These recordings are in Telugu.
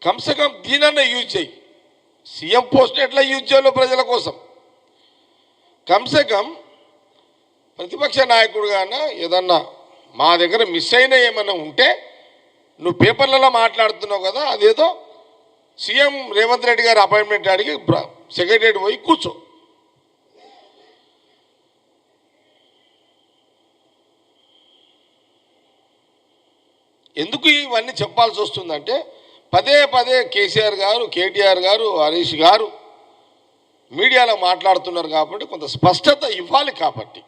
కమ్సే కమ్ దీనన్నా యూజ్ చేయి. సీఎం పోస్ట్ ఎట్లా యూజ్ చేయాలో ప్రజల కోసం. కమ్సే కమ్ ప్రతిపక్ష నాయకుడుగానా ఏదన్నా మా దగ్గర మిస్ అయినా ఏమన్నా ఉంటే నువ్వు పేపర్లలో మాట్లాడుతున్నావు కదా, అదేదో సీఎం రేవంత్ రెడ్డి గారు అపాయింట్మెంట్ అడిగి సెక్రటరీ పోయి కూర్చో. ఎందుకు ఇవన్నీ చెప్పాల్సి వస్తుందంటే పదే పదే కేసీఆర్ గారు, కేటీఆర్ గారు, హరీష్ గారు మీడియాలో మాట్లాడుతున్నారు కాబట్టి కొంత స్పష్టత ఇవ్వాలి. కాబట్టి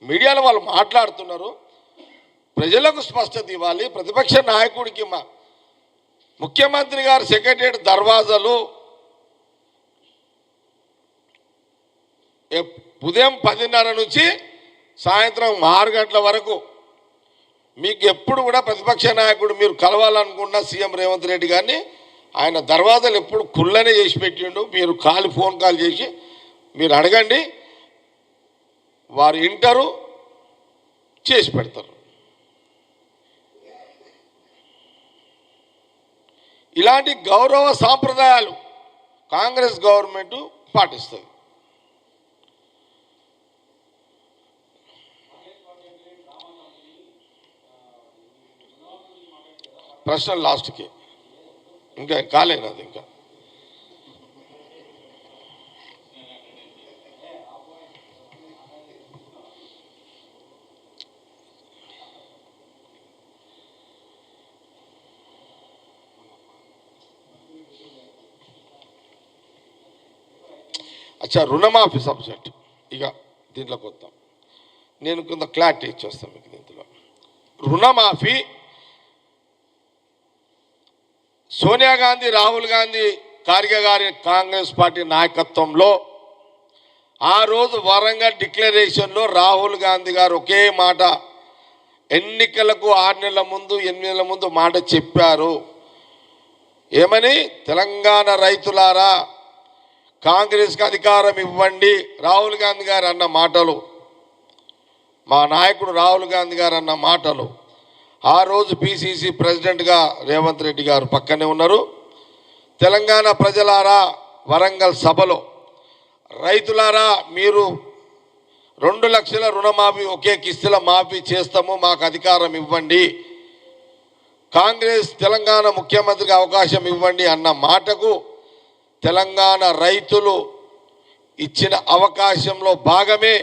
మీడియాలో వాళ్ళు మాట్లాడుతున్నారు, ప్రజలకు స్పష్టత ఇవ్వాలి. ప్రతిపక్ష నాయకుడికి ముఖ్యమంత్రి గారు సెక్రటరీ దర్వాజాలు ఉదయం 10:30 నుంచి సాయంత్రం 6 గంటల వరకు మీకు ఎప్పుడు కూడా ప్రతిపక్ష నాయకుడు మీరు కలవాలనుకున్న సీఎం రేవంత్ రెడ్డి గారిని ఆయన దర్వాజాలు ఎప్పుడు కుళ్ళనే చేసి పెట్టిండు. మీరు ఫోన్ కాల్ చేసి మీరు అడగండి, వారు ఇంటరు చేసి పెడతారు. ఇలాంటి గౌరవ సాంప్రదాయాలు కాంగ్రెస్ గవర్నమెంట్ పాటిస్తుంది. ప్రశ్న లాస్ట్కి ఇంకా కాలేదు అది. ఇంకా అచ్చా, రుణమాఫీ సబ్జెక్ట్ ఇక దీంట్లోకి వద్దాం. నేను కొంత క్లారిటీ ఇచ్చేస్తాను మీకు. దీంట్లో రుణమాఫీ సోనియా గాంధీ, రాహుల్ గాంధీ, ఖార్గే గారి కాంగ్రెస్ పార్టీ నాయకత్వంలో ఆ రోజు వరంగల్ డిక్లరేషన్లో రాహుల్ గాంధీ గారు ఒకే మాట, ఎన్నికలకు 6 నెలల ముందు 8 నెలల ముందు మాట చెప్పారు. ఏమని? తెలంగాణ రైతులారా కాంగ్రెస్కి అధికారం ఇవ్వండి. రాహుల్ గాంధీ గారు అన్న మాటలు, మా నాయకుడు రాహుల్ గాంధీ గారు అన్న మాటలు. ఆ రోజు పిసిసి ప్రెసిడెంట్గా రేవంత్ రెడ్డి గారు పక్కనే ఉన్నారు. తెలంగాణ ప్రజలారా, వరంగల్ సభలో రైతులారా మీరు 2 లక్షల రుణమాఫీ ఒకే కిస్తుల మాఫీ చేస్తాము, మాకు అధికారం ఇవ్వండి, కాంగ్రెస్ తెలంగాణ ముఖ్యమంత్రికి అవకాశం ఇవ్వండి అన్న మాటకు తెలంగాణ రైతులు ఇచ్చిన అవకాశంలో భాగమే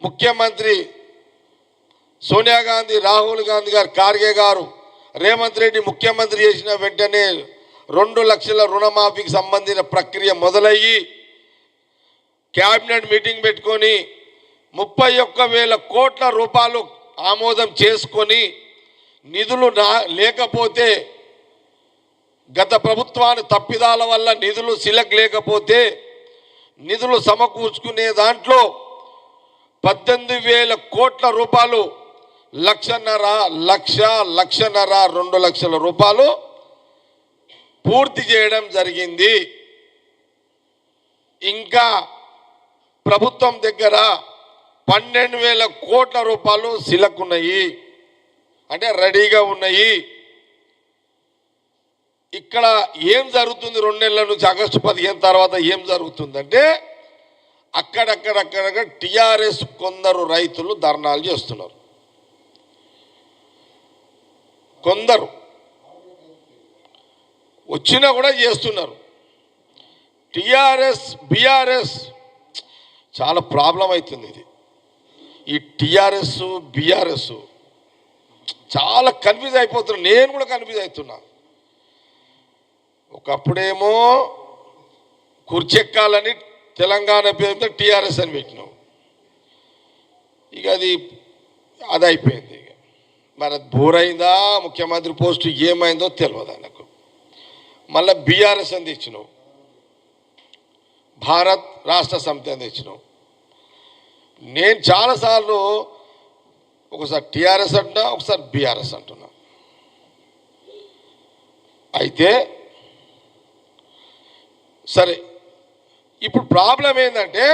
ముఖ్యమంత్రి సోనియా గాంధీ, రాహుల్ గాంధీ గారు, ఖార్గే గారు రేవంత్ రెడ్డి ముఖ్యమంత్రి చేసిన వెంటనే 2 లక్షల రుణమాఫీకి సంబంధించిన ప్రక్రియ మొదలయ్యి క్యాబినెట్ మీటింగ్ పెట్టుకొని 31,000 కోట్ల రూపాయలు ఆమోదం చేసుకొని నిధులు లేకపోతే గత ప్రభుత్వాన్ని తప్పిదాల వల్ల నిధులు లేకపోతే నిధులు సమకూర్చుకునే దాంట్లో 18,000 కోట్ల రూపాయలు, 1,00,000 2 లక్షల రూపాయలు పూర్తి చేయడం జరిగింది. ఇంకా ప్రభుత్వం దగ్గర 12,000 కోట్ల రూపాయలు ఉన్నాయి, అంటే రెడీగా ఉన్నాయి. ఇక్కడ ఏం జరుగుతుంది? 2 నెలల నుంచి ఆగస్టు 15 తర్వాత ఏం జరుగుతుందంటే అక్కడక్కడ టిఆర్ఎస్ కొందరు రైతులు ధర్నాలు చేస్తున్నారు. కొందరు వచ్చినా కూడా చేస్తున్నారు. టిఆర్ఎస్ బీఆర్ఎస్ చాలా ప్రాబ్లం అవుతుంది. ఇది ఈ టిఆర్ఎస్ బీఆర్ఎస్ చాలా కన్ఫ్యూజ్ అయిపోతున్నారు. నేను కూడా కన్ఫ్యూజ్ అవుతున్నా. ఒకప్పుడేమో కుర్చెక్కాలని తెలంగాణ పేరుతో టీఆర్ఎస్ అని పెట్టినాం. ఇక అది అయిపోయింది. ఇక మరి బోర్ అయిందా, ముఖ్యమంత్రి పోస్టు ఏమైందో తెలియదు నాకు. మళ్ళీ బీఆర్ఎస్ అని తెచ్చినావు, భారత్ రాష్ట్ర సమితి అని తెచ్చినావు. నేను చాలాసార్లు ఒకసారి టీఆర్ఎస్ అంటున్నా, ఒకసారి బీఆర్ఎస్ అంటున్నా. అయితే సరే, ఇప్పుడు ప్రాబ్లం ఏంటంటే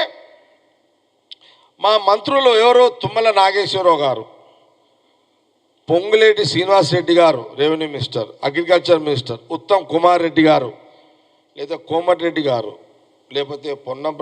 మా మంత్రులు ఎవరో తుమ్మల నాగేశ్వరరావు గారు పొంగులేటి శ్రీనివాస్ రెడ్డి గారు revenue minister, agriculture minister, Uttam Kumar Reddy గారు, లేదా కోమటిరెడ్డి గారు, లేకపోతే పొన్నం